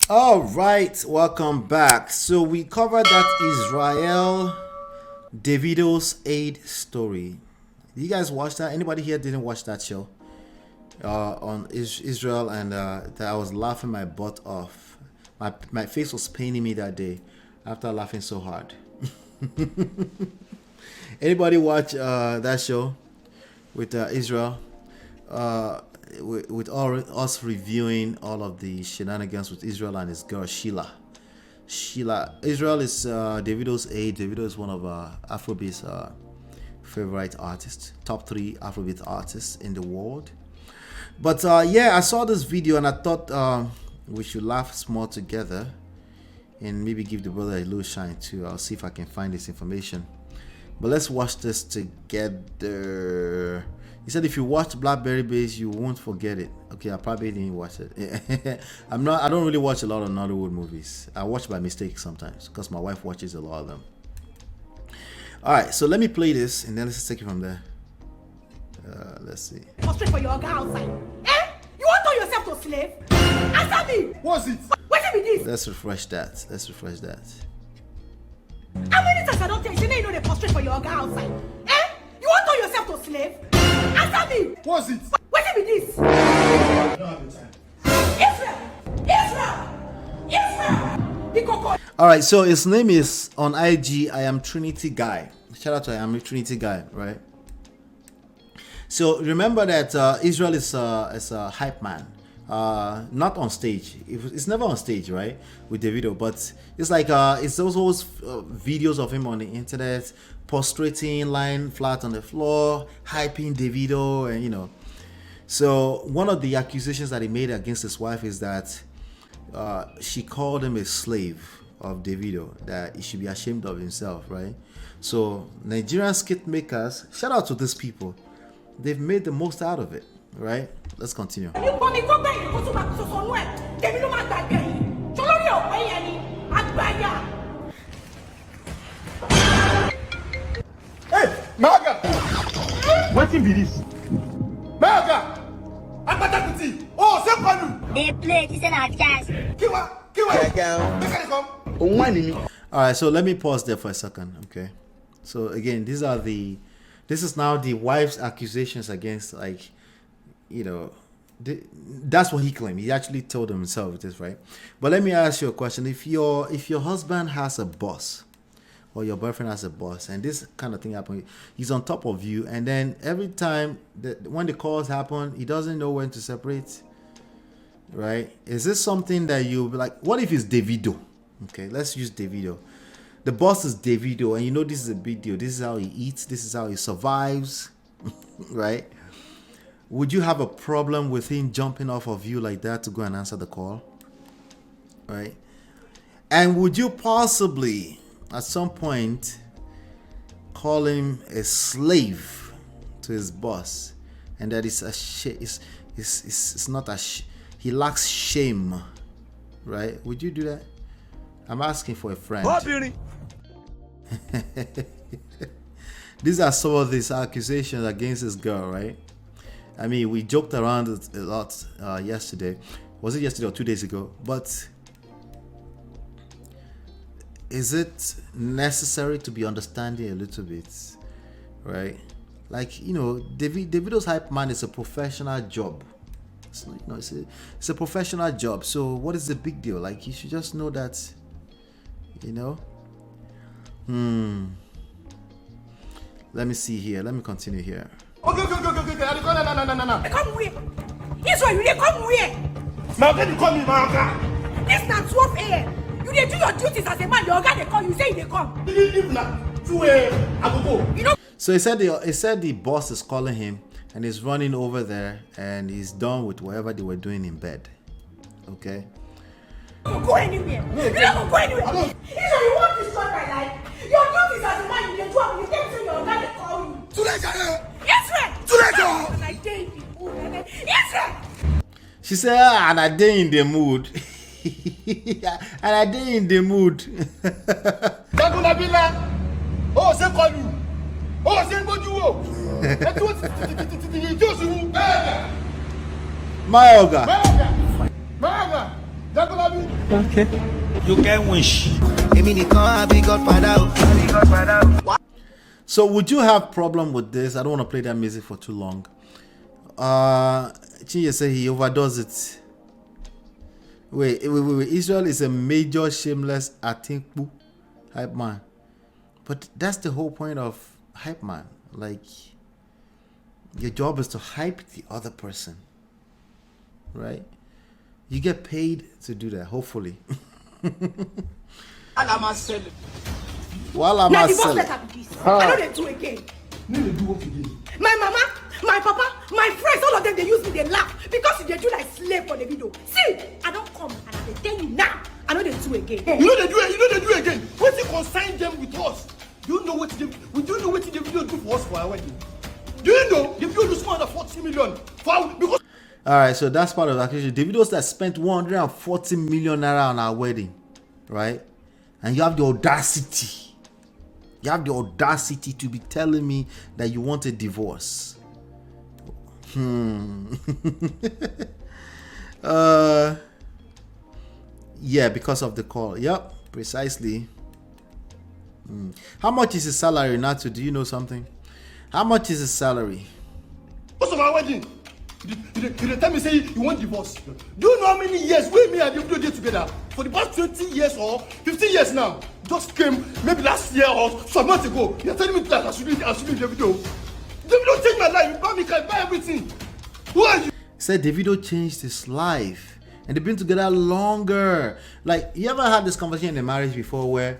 All right, welcome back. So we covered that Israel Davido'S Aid story. Did you guys watch that? Anybody here didn't watch that show on Israel? And that I was laughing my butt off. My face was paining me that day after laughing so hard. Anybody watch that show with Israel? With all us reviewing all of the shenanigans with Israel and his girl Sheila. Israel is Davido'S Aid. Davido is one of Afrobeat's favorite artists, top 3 Afrobeat artists in the world. But yeah, I saw this video and I thought we should laugh small together and maybe give the brother a little shine too. I'll see if I can find this information. But let's watch this together. He said if you watch Blackberry Bass, you won't forget it. Okay, I probably didn't watch it. I don't really watch a lot of Nollywood movies. I watch by mistake sometimes because my wife watches a lot of them. All right, so let me play this and then let's take it from there. Let's see. Straight for your girl outside. Eh? You want to turn yourself to slave? Answer me. What's it? What is this? Let's refresh that. How many times I don't tell you, you know they prostrate for your girl outside? Eh? You want to turn yourself to slave? Answer me. What's it? What is this? I don't have the time. Israel. All right, so his name is on IG. I am Trinity Guy. Shout out to I am Trinity Guy, right? So remember that Israel is a hype man. Not on stage. It's never on stage, right? With Davido, but it's like it's always videos of him on the internet, prostrating, lying flat on the floor, hyping Davido, and you know. So one of the accusations that he made against his wife is that she called him a slave of Davido, that he should be ashamed of himself, right? So Nigerian skit makers, shout out to these people. They've made the most out of it, right? Let's continue. Hey, Maga! What be this? Maga! Apatakuti! Oh, c'est pas nous! They play this in our jazz. Kiwa! All right, so let me pause there for a second, okay? So again, this is now the wife's accusations against, like, you know, that's what he claimed. He actually told himself this, right? But let me ask you a question: if your husband has a boss, or your boyfriend has a boss, and this kind of thing happens, he's on top of you, and then every time when the calls happen, he doesn't know when to separate, right? Is this something that you like? What if it's Davido? Okay, let's use Davido. The boss is Davido, and you know this is a big deal. This is how he eats. This is how he survives, right? Would you have a problem with him jumping off of you like that to go and answer the call, right? And would you possibly, at some point, call him a slave to his boss, and that it's not he lacks shame, right? Would you do that? I'm asking for a friend. These are some of these accusations against this girl, right? I mean, we joked around it a lot yesterday. Was it yesterday or 2 days ago? But is it necessary to be understanding a little bit, right? Like, you know, Davido's hype man is a professional job. It's a professional job. So what is the big deal? Like, you should just know that, you know. Let me see here. Let me continue here. Okay. No. come where? Israel, you dey come where? Now then you call me Maga. It's not 12 a.m. You dey do your duties as a man. Your guy they call you, say they come. If not 2 a.m. I go go. You know. So he said the boss is calling him and he's running over there and he's done with whatever they were doing in bed. Okay. You don't go anywhere. You don't go anywhere. Israel, you want to destroy my life? Your duties as a man, you dey do am. You can't say your guy they call you. Israel. And I dare you. Israel. She said, and I dey in the mood. And I dey in the mood. Oh, c'est quoi lui? Oh, c'est quoi du haut? Et toi, Mayoga. Maga, Jacob, Okay. You can wish. So would you have problem with this? I don't want to play that music for too long. Chinya said he overdoes it. Wait. Israel is a major shameless atinku hype man. But that's the whole point of hype man. Like, your job is to hype the other person. Right? You get paid to do that, hopefully. While I'm Now the boss letter be this. I know they do again. My mama, my papa, my friends, all of them, they use me, they laugh. Because they do like slave for the video. See, I don't come and I tell you now. I know they do again. You know they do again. What you consign them with us? Do you know what the video do for us for our wedding? Do you know the video lose more than 40 million? Because Alright, so that's part of the accusation. Davido'S that spent 140 million naira on our wedding, right? And you have the audacity. You have the audacity to be telling me that you want a divorce. Yeah, because of the call. Yep, precisely. How much is his salary, Natsu? Do you know something? How much is his salary? what's of our wedding? You tell me say you want divorce. Do you know how many years we me and the video did together? For the past 20 years or 15 years now. Just came maybe last year or some months ago. You're telling me that I should leave the video. The video changed my life. You buy me, can buy everything. Who are you? Said Davido changed his life. And they've been together longer. Like, you ever had this conversation in a marriage before where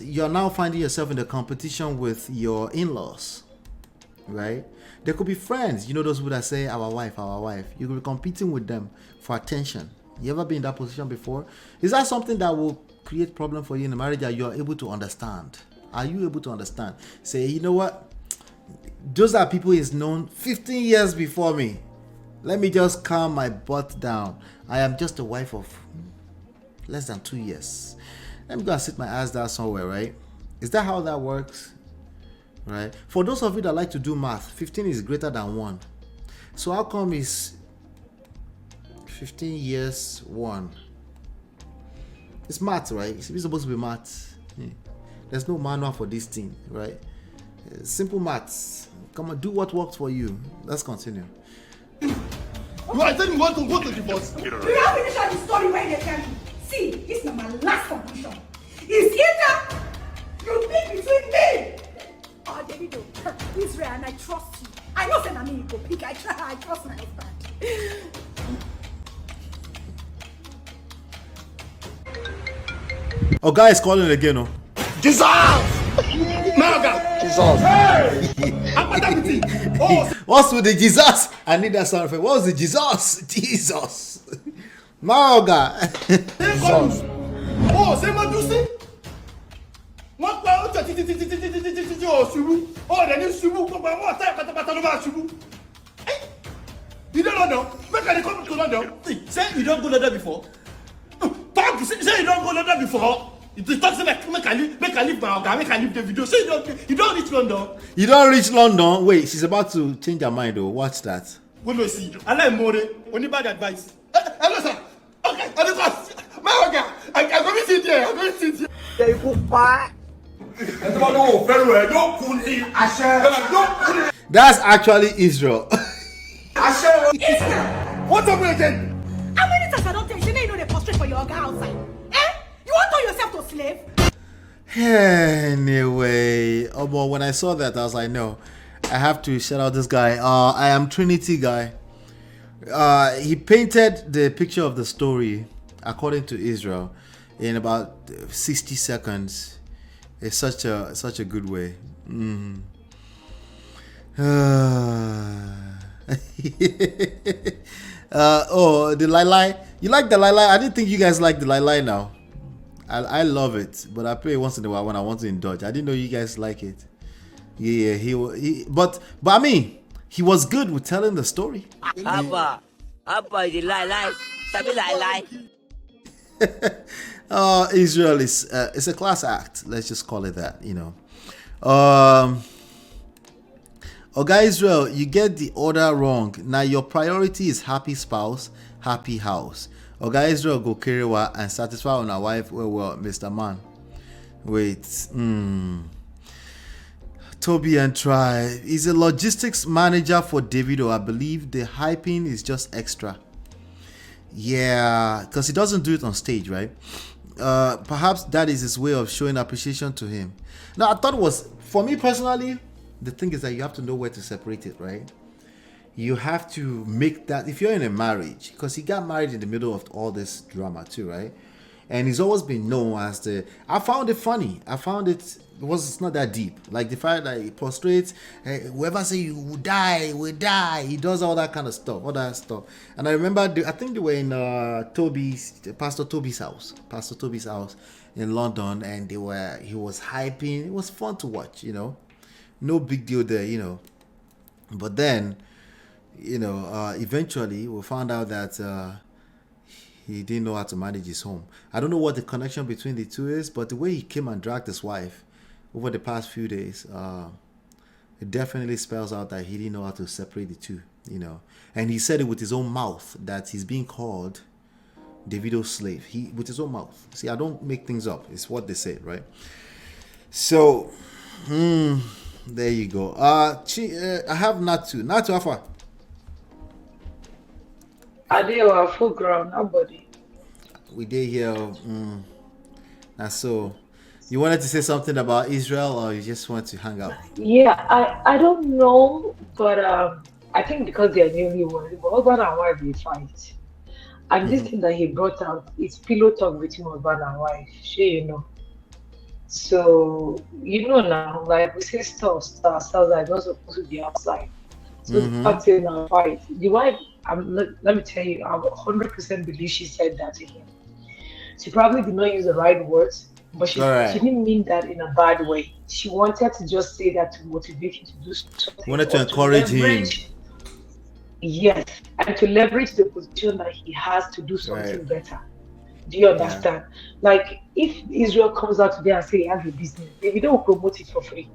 you're now finding yourself in the competition with your in-laws, right? There could be friends, you know, those people that say our wife. You could be competing with them for attention. You ever been in that position before? Is that something that will create problem for you in a marriage that you're able to understand? Are you able to understand? Say, you know what? Those are people he's known 15 years before me. Let me just calm my butt down. I am just a wife of less than 2 years. Let me go and sit my ass down somewhere, right? Is that how that works? Right? For those of you that like to do math, 15 is greater than 1. So how come is 15 years 1? It's math, right? It's supposed to be math. There's no manual for this thing, right? Simple maths. Come on, do what works for you. Let's continue. You are telling me want to go to divorce. You have finished the story where they tell me. See, this is my last conclusion. It's either you pick between me or Davido, Isreal, and I trust you. I know that I mean you go pick. I trust my husband. Oh, guys, calling again, oh. Jesus! Naga! Jesus. Hey! Oh, What's with the Jesus? I need that sound effect. What's the Jesus? Jesus. Maoga. Jesus. Oh, say what you say? What pa o ti o subu. Oh, then you subu ko ba mo ta pata no ba subu. You don't know. Make I come to London. Say you don't go London before. Talk say you don't go London before. You talk say make I leave my oga, make I leave the video. Say you don't reach London. You don't reach London. Wait, she's about to change her mind though. Watch that. We may see. I like more. Only bad advice. Hello, sir. Okay, my oga. I'm going to sit here. I'm going to sit here. They go back. That's actually Israel. What's up again? How many times I don't tell you? You know they prostrate for your oga outside. You want to turn yourself to a slave? Anyway, oh boy, when I saw that, I was like, no, I have to shout out this guy. I am Trinity guy. He painted the picture of the story according to Israel in about 60 seconds. It's such a good way. Oh, the Lai. You like the Lai? I didn't think you guys like the Lai now. I love it, but I play once in a while when I want to indulge. I didn't know you guys like it. Yeah, but I mean, he was good with telling the story. Abba, the lie, sabi lie. Israel is it's a class act. Let's just call it that, you know. Okay, Israel, you get the order wrong. Now your priority is happy spouse, happy house. Oga Israel go carry wa and satisfy on our wife well, Mr. Man. Wait. Toby and Try. He's a logistics manager for Davido. I believe the hyping is just extra. Yeah, because he doesn't do it on stage, right? Perhaps that is his way of showing appreciation to him. Now, I thought it was, for me personally, the thing is that you have to know where to separate it, right? You have to make that, if you're in a marriage, because he got married in the middle of all this drama too, right? And he's always been known as the, I found it funny. I found it's not that deep. Like the fact that he prostrates, whoever say you will die. He does all that kind of stuff, all that stuff. And I remember, I think they were in Pastor Toby's house in London, and he was hyping. It was fun to watch, no big deal there, But then, eventually we found out that he didn't know how to manage his home. I don't know what the connection between the two is, but the way he came and dragged his wife over the past few days, it definitely spells out that he didn't know how to separate the two, And he said it with his own mouth that he's being called Davido's slave. With his own mouth. See, I don't make things up. It's what they said, right? So, there you go. I have Natu. Natu, how far? They are full ground, nobody. We did here. And so, you wanted to say something about Israel, or you just want to hang out? Yeah, I don't know, but I think because they are newlyweds, but husband and wife they fight. And this thing that he brought out is pillow talk between husband and wife. Sure. So now, like we say stuff to ourselves that are not supposed to be outside. So the fact is now fight. The wife, let me tell you, I 100% believe she said that to him. She probably did not use the right words, but she didn't mean that in a bad way. She wanted to just say that to motivate him to do something. Wanted to encourage him. Yes, and to leverage the position that he has to do something better. Do you understand? Yeah. Like, if Israel comes out today and say he has a business, Davido will promote it for free.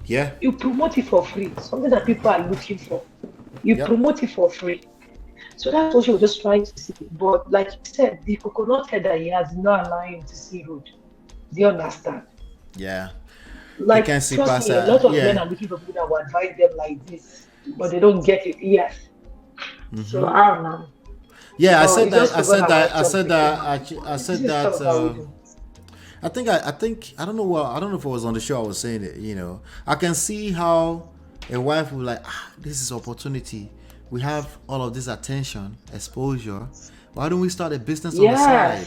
Yeah. You promote it for free. Something that people are looking for. You promote it for free. So that's what she was just trying to see. But like you said, the coconut head that he has not allowing him to see road. Do you understand? Yeah. Like, trust me, a lot of men are looking for people that will advise them like this, but they don't get it. Yes. So I don't know. Yeah, I said that. I think I don't know if it was on the show I was saying it, I can see how a wife will like, this is opportunity. We have all of this attention, exposure. Why don't we start a business on the side?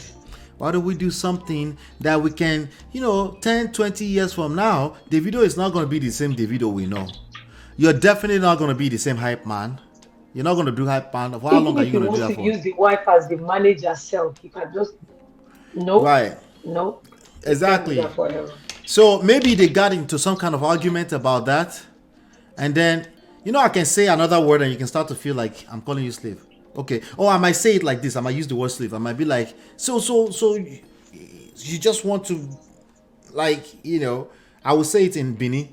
Why don't we do something that we can, 10, 20 years from now, Davido is not going to be the same Davido we know. You're definitely not going to be the same hype man. You're not going to do hype man. For how long are you going to do that for? If you use the wife as the manager self, you can just, Right. No. Exactly. So maybe they got into some kind of argument about that. And then, I can say another word and you can start to feel like I'm calling you slave. Okay. Or I might say it like this. I might use the word slave. I might be like, so you just want to, like, I will say it in Bini,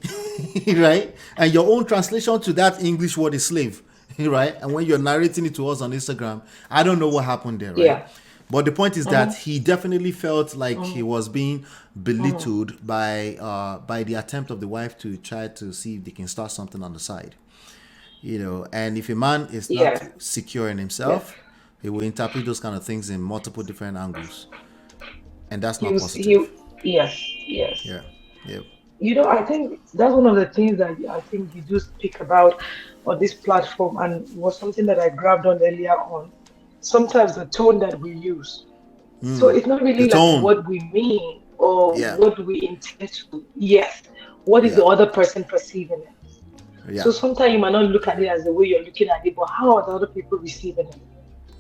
right? And your own translation to that English word is slave, right? And when you're narrating it to us on Instagram, I don't know what happened there, right? Yeah. But the point is that he definitely felt like he was being belittled by the attempt of the wife to try to see if they can start something on the side. And if a man is not secure in himself, he will interpret those kind of things in multiple different angles. And that's not positive. Yes. Yeah. I think that's one of the things that I think you do speak about on this platform, and was something that I grabbed on earlier on. Sometimes the tone that we use. So it's not really like what we mean or what we intend to. Yes. What is the other person perceiving it? Yeah. So sometimes you might not look at it as the way you're looking at it, but how are the other people receiving it?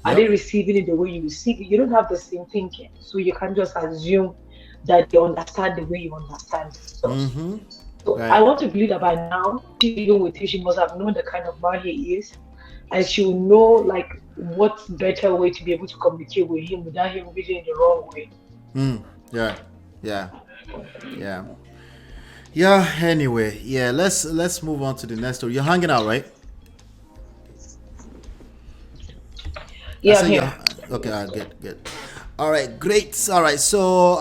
Are they receiving it the way you receive it? You don't have the same thinking. So you can't just assume that they understand the way you understand it. So I want to believe that by now, even with him, she must have known the kind of man he is. And she will know, like, what's better way to be able to communicate with him without him reading in the wrong way. Yeah. Anyway, let's move on to the next story. You're hanging out, right? Yeah, said here. okay, good. All right, great. All right, so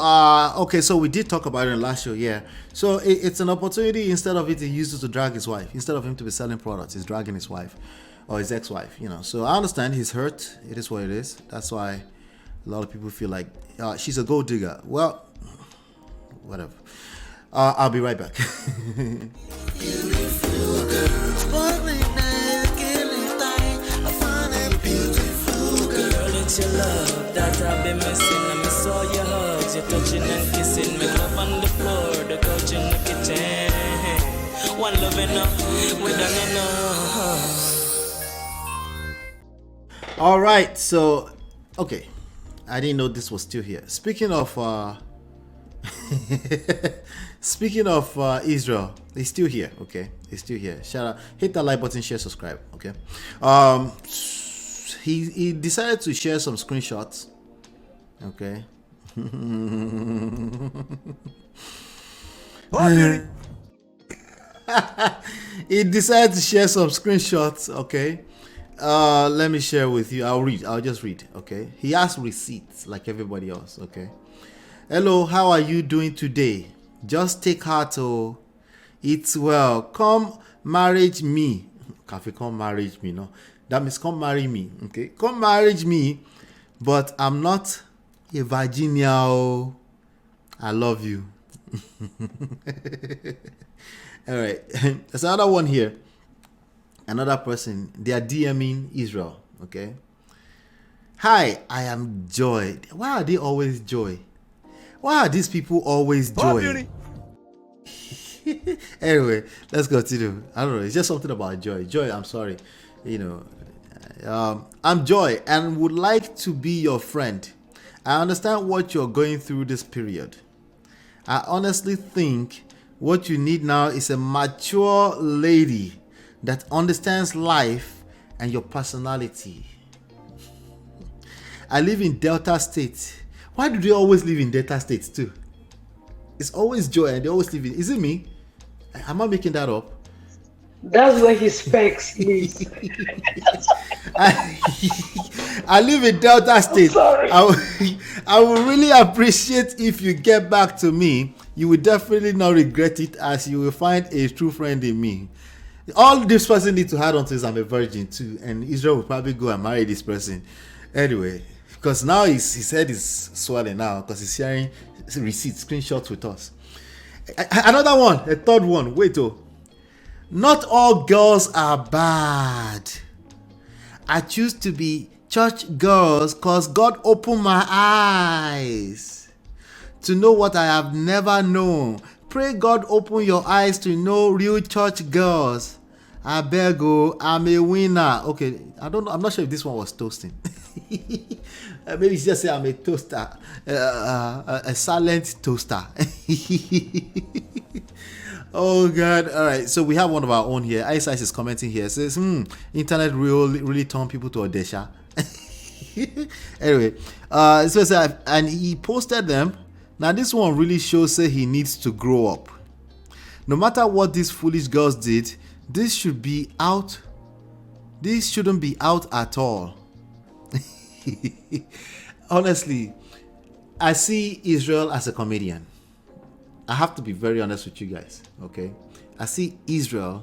okay, so we did talk about it in the last show, yeah. So it's an opportunity. Instead of it, he uses to drag his wife. Instead of him to be selling products, he's dragging his wife or his ex-wife. You know, so I understand he's hurt. It is what it is. That's why a lot of people feel like she's a gold digger. Well, whatever. I'll be right back. Your love that I've been missing. I miss all your hugs, your touching and kissing. Make love on the floor, the couch in the kitchen. One love enough, we done enough. All right, so okay, I didn't know this was still here. Speaking of Israel, he's still here. Okay, he's still here. Shout out, hit that like button, share, subscribe. Okay, he decided to share some screenshots. Okay. He decided to share some screenshots. Okay. Let me share with you. I'll just read. Okay. He has receipts like everybody else. Okay. Hello, how are you doing today? Just take heart. Oh, it's well. Come marriage me. Cafe, come marriage me. No. That means come marry me, okay? Come marry me, but I'm not a Virginia. Oh. I love you. All right, there's another one here. Another person, they are DMing Isreal, okay? Hi, I am Joy. Why are they always Joy? Why are these people always Joy? Anyway, let's continue. I don't know. It's just something about Joy. Joy, I'm sorry. You know, I'm Joy and would like to be your friend. I understand what you're going through this period. I honestly think what you need now is a mature lady that understands life and your personality. I live in Delta State. Why do they always live in Delta States too? It's always Joy and they always live in. Is it me? Am I making that up? That's where his specs lives. I live in Delta State. Sorry. I would really appreciate if you get back to me. You will definitely not regret it, as you will find a true friend in me. All this person needs to add on to is I'm a virgin too, and Israel will probably go and marry this person anyway, because now his head is swelling now because he's sharing receipts, screenshots with us. Another one, a third one. Wait, not all girls are bad. I choose to be church girls because God opened my eyes to know what I have never known. Pray God open your eyes to know real church girls. I beg you, I'm a winner. Okay, I'm not sure if this one was toasting. Maybe it's just say I'm a toaster, a silent toaster. Oh God! All right, so we have one of our own here. Ice is commenting here. It says, internet really turn people to Odesha. Anyway, and he posted them. Now this one really shows that he needs to grow up. No matter what these foolish girls did, this shouldn't be out at all. Honestly, I see Isreal as a comedian. I have to be very honest with you guys, okay? I see Isreal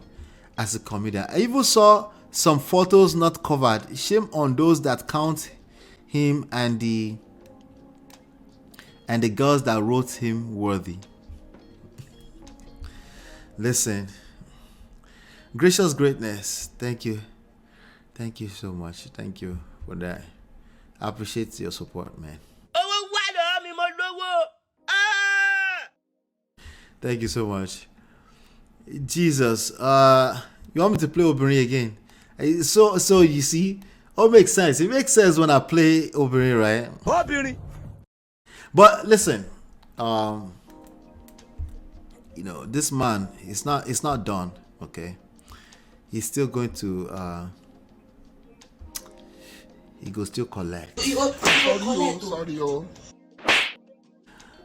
as a comedian. I even saw some photos not covered. Shame on those that count him and the girls that wrote him worthy. Listen, gracious greatness, thank you so much. Thank you for that. I appreciate your support, man. Thank you so much. Jesus, you want me to play Obìnrin again? So you see, it makes sense. It makes sense when I play Obìnrin, right? Obìnrin. But listen, this man, it's not done, okay? He's still going to he goes still collect.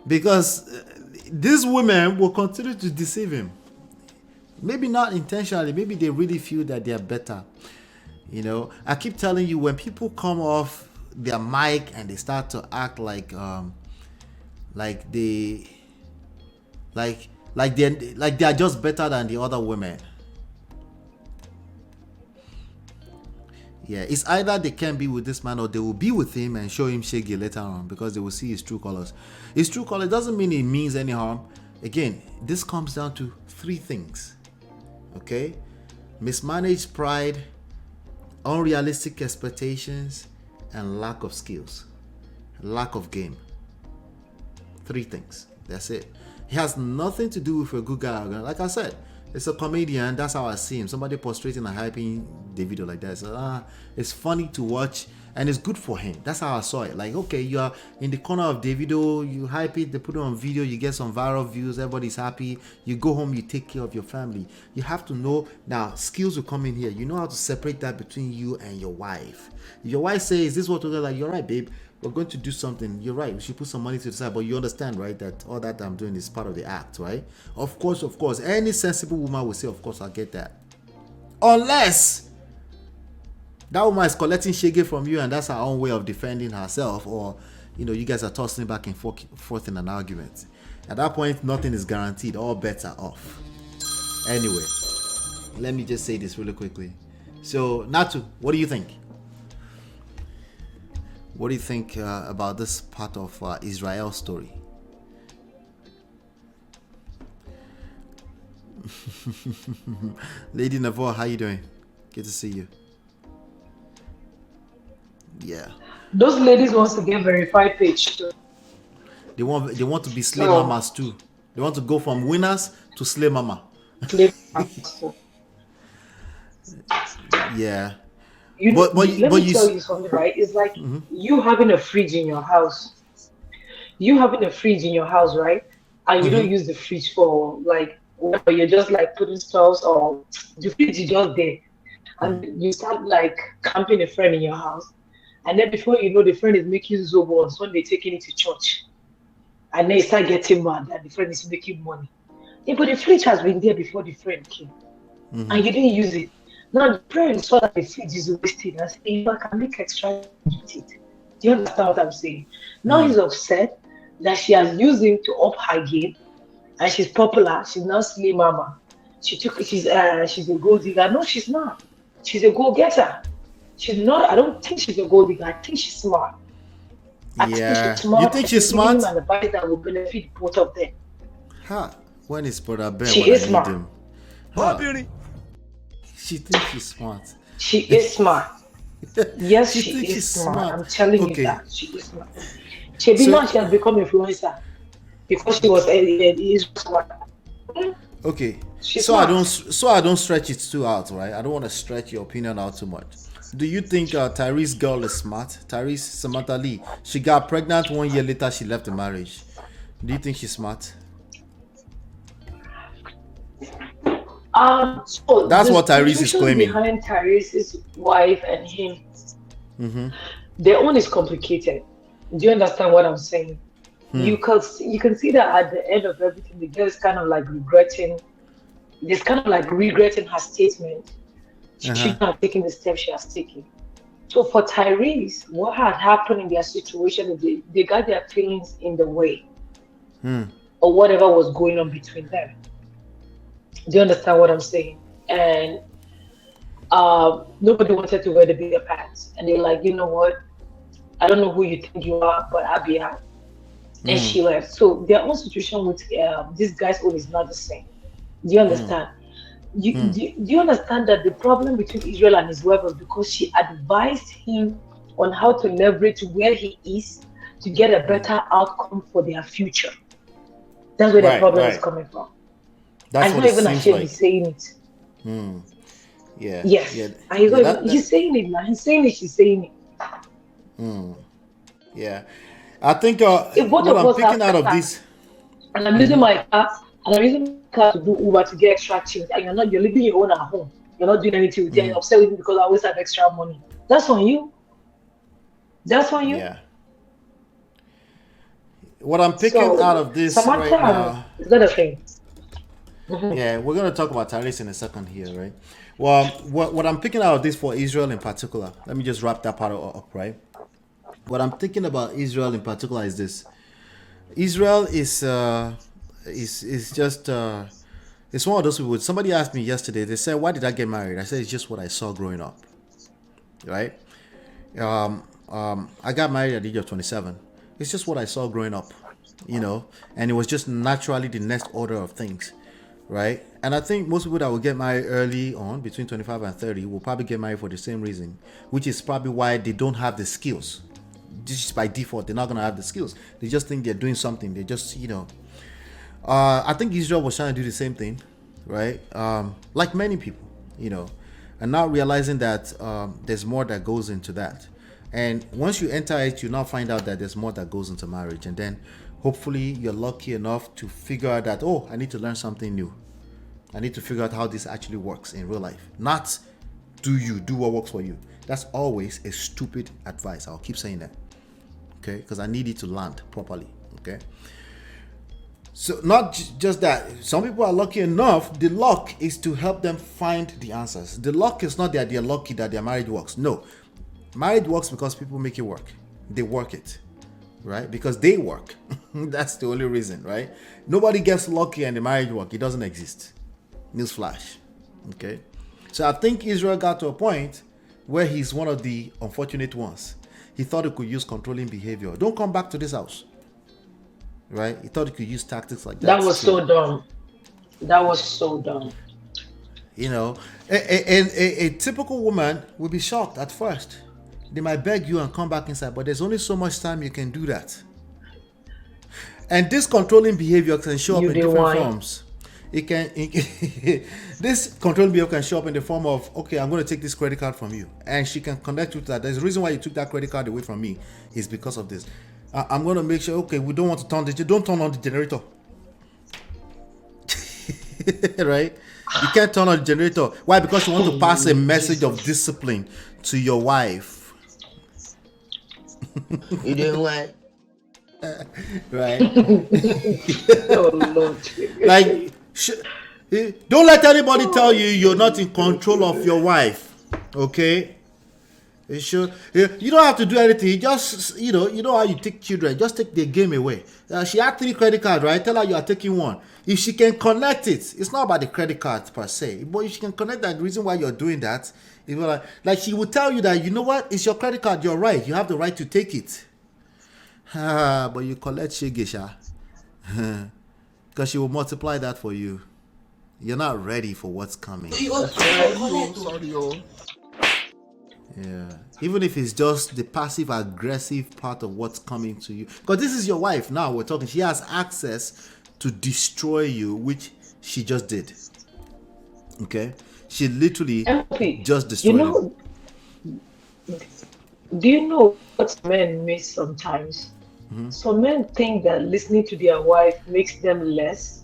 Because these women will continue to deceive him. Maybe not intentionally, maybe they really feel that they are better. I keep telling you, when people come off their mic and they start to act like they are just better than the other women. Yeah, it's either they can be with this man or they will be with him and show him shaggy later on because they will see his true colors. His true color doesn't mean it means any harm. Again, this comes down to 3 things. Okay? Mismanaged pride, unrealistic expectations, and lack of skills. Lack of game. 3 things. That's it. It has nothing to do with a good guy. Like I said, it's a comedian. That's how I see him. Somebody prostrating and hyping Davido like that. So, it's funny to watch and it's good for him. That's how I saw it. Like, okay, you are in the corner of Davido, you hype it, they put it on video, you get some viral views, everybody's happy. You go home, you take care of your family. You have to know, now, skills will come in here. You know how to separate that between you and your wife. If your wife says, is this what we're like? You're right, babe. We're going to do something. You're right. We should put some money to the side. But you understand, right, that all that I'm doing is part of the act, right? Of course. Any sensible woman will say, of course, I'll get that. Unless that woman is collecting shege from you and that's her own way of defending herself, or, you guys are tossing back and forth in an argument. At that point, nothing is guaranteed. All bets are off. Anyway, let me just say this really quickly. So, Natu, what do you think? What do you think about this part of Isreal's story? Lady Navor, how you doing? Good to see you. Yeah. Those ladies want to get verified page too. They want to be slay mamas too. They want to go from winners to slay mama. Yeah. Let me tell you something, right? It's like you having a fridge in your house. You having a fridge in your house, right? And you don't use the fridge for like, you're just like putting stuff, or the fridge is just there. And you start like camping a friend in your house. And then before you know, the friend is making zobo on Sunday, taking it to church. And then you start getting mad that the friend is making money. Yeah, but the fridge has been there before the friend came. And you didn't use it. Now the friend saw that the fridge is wasted and said, if I can make extra with it. Do you understand what I'm saying? Now he's upset that she has used him to up her game and she's popular. She's now Slim Mama. She's a gold digger. No, she's not. She's a go-getter. She's not. I don't think she's a gold digger. I think she's smart. You think she's smart? And advice that will benefit both of them. When is Brother Ben? She is smart. She thinks she's smart. She is smart. Yes, she is smart. I'm telling you that she is smart. She has become influencer because she was smart. Okay. She's so smart. I don't stretch it too out, right? I don't want to stretch your opinion out too much. Do you think Tyrese's girl is smart? Tyrese Samantha Lee. She got pregnant 1 year later. She left the marriage. Do you think she's smart? So that's what Tyrese is claiming. Behind Tyrese's wife and him, their own is complicated. Do you understand what I'm saying? You can see that at the end of everything, the girl is kind of like regretting. There's kind of like regretting her statement. She should not have taken the steps she has taken. So for Tyrese, what had happened in their situation is they got their feelings in the way, or whatever was going on between them. Do you understand what I'm saying? And nobody wanted to wear the bigger pants. And they're like, you know what? I don't know who you think you are, but I'll be out. And she left. So their own situation with this guy's own is not the same. Do you understand? Do you understand that the problem between Isreal and his wife was because she advised him on how to leverage where he is to get a better outcome for their future? That's where the problem is coming from. That's not even ashamed he's saying it. Yeah. Yes. Yeah. And he's saying it now. He's saying it. She's saying it. Yeah. I think if both what of I'm us picking out of this, and I'm using my car, and I'm using my car to do Uber to get extra change, and you're leaving your own at home. You're not doing anything with it. You're upset with me because I always have extra money. That's on you. That's on you. Yeah. What I'm picking out of this Samantha, right now is that a thing? Yeah, we're going to talk about Tyrese in a second here, right? Well, what I'm picking out of this for Isreal in particular, let me just wrap that part up, right? what I'm thinking about Israel in particular is this. Israel is just it's one of those people. Somebody asked me yesterday. They said, "Why did I get married?" I said, "It's just what I saw growing up." Right? I got married at the age of 27. It's just what I saw growing up, and it was just naturally the next order of things, right? And I think most people that will get married early on, between 25 and 30, will probably get married for the same reason, which is probably why they don't have the skills. Just by default, they're not going to have the skills. They just think they're doing something. They just, I think Israel was trying to do the same thing, right? Like many people, and not realizing that there's more that goes into that. And once you enter it, you now find out that there's more that goes into marriage. And then hopefully you're lucky enough to figure out that, oh, I need to learn something new. I need to figure out how this actually works in real life. Not do what works for you. That's always a stupid advice. I'll keep saying that. Okay? Because I need it to land properly. Okay? So not just that. Some people are lucky enough. The luck is to help them find the answers. The luck is not that they're lucky that their marriage works. No. Marriage works because people make it work. They work it, right? Because they work. That's the only reason, right? Nobody gets lucky and the marriage work. It doesn't exist. Newsflash. Okay? So I think Israel got to a point where he's one of the unfortunate ones. He thought he could use controlling behavior. Don't come back to this house. Right? He thought he could use tactics like that. That was so dumb. That was so dumb. A typical woman will be shocked at first. They might beg you and come back inside, but there's only so much time you can do that. And this controlling behavior can show up in different forms. This controlling behavior can show up in the form of, okay, I'm going to take this credit card from you, and she can connect with that. There's a reason why you took that credit card away from me is because of this. I'm going to make sure, okay, we don't want to don't turn on the generator. Right? You can't turn on the generator. Why? Because you want to pass a message of discipline to your wife. You doing what? Right? Oh, Lord. Like, don't let anybody tell you you're not in control of your wife. Okay? You don't have to do anything. Just, you know how you take children. Just take their game away. She had 3 credit cards, right? Tell her you are taking 1. If she can connect it, it's not about the credit card per se. But if she can connect that, the reason why you're doing that, like she will tell you that, you know what? It's your credit card. You're right. You have the right to take it. But you collect Shegesha. Because she will multiply that for you. You're not ready for what's coming. Yeah. Even if it's just the passive aggressive part of what's coming to you. Because this is your wife now we're talking. She has access to destroy you, which she just did. Okay? She literally just destroyed you. Do you know what men miss sometimes? Mm-hmm. Some men think that listening to their wife makes them less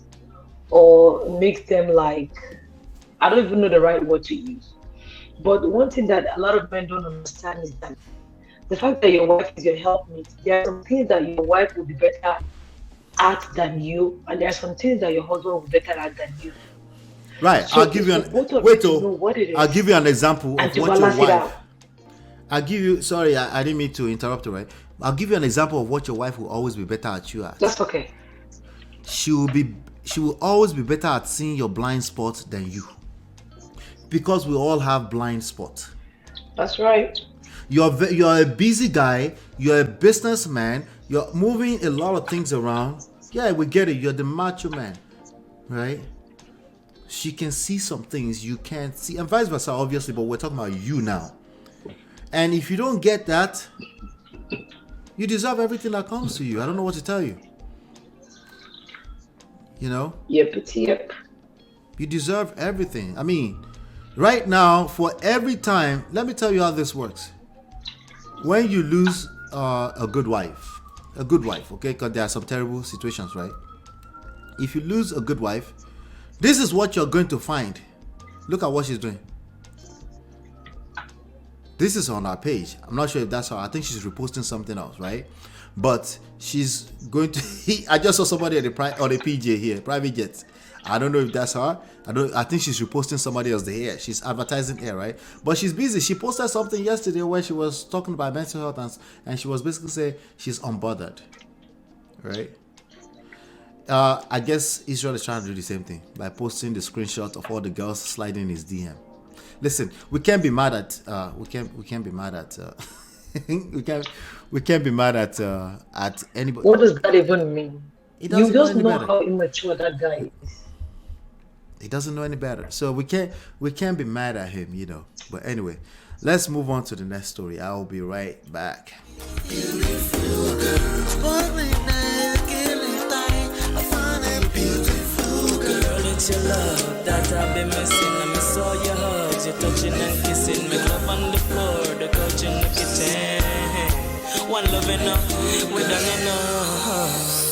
or makes them like, I don't even know the right word to use. But one thing that a lot of men don't understand is that the fact that your wife is your helpmate, there are some things that your wife will be better at than you, and there are some things that your husband will be better at than you. Right. So I'll give you an example of what your wife. I'll give you. Sorry, I didn't mean to interrupt you. Right. I'll give you an example of what your wife will always be better at you at. That's okay. She will always be better at seeing your blind spots than you. Because we all have blind spots. That's right. You're a busy guy. You're a businessman. You're moving a lot of things around. Yeah, we get it. You're the macho man, right? She can see some things you can't see, and vice versa, obviously. But we're talking about you now. And if you don't get that, you deserve everything that comes to you. I don't know what to tell you. You know? Yep. You deserve everything. I mean, right now, for every time, let me tell you how this works. When you lose a good wife, okay, because there are some terrible situations, right? If you lose a good wife, this is what you're going to find. Look at what she's doing. This is on our page. I'm not sure if that's her. I think she's reposting something else, right? But she's going to. I just saw somebody on the PJ here, private jet. I don't know if that's her. I think she's reposting somebody else's hair. She's advertising hair, right? But she's busy. She posted something yesterday where she was talking about mental health and she was basically saying she's unbothered, right? I guess Israel is trying to do the same thing by posting the screenshot of all the girls sliding in his DM. Listen, we can't be mad at we can't be mad at we can't be mad at anybody. What does that even mean? You just know better. how immature that guy is. He doesn't know any better, so we can't be mad at him, you know. But anyway, let's move on to the next story. I will be right back. It's your love that I've been missing. I miss all your hugs, your touching and kissing. Make love on the floor, the couch in the kitchen. One love enough, we done enough.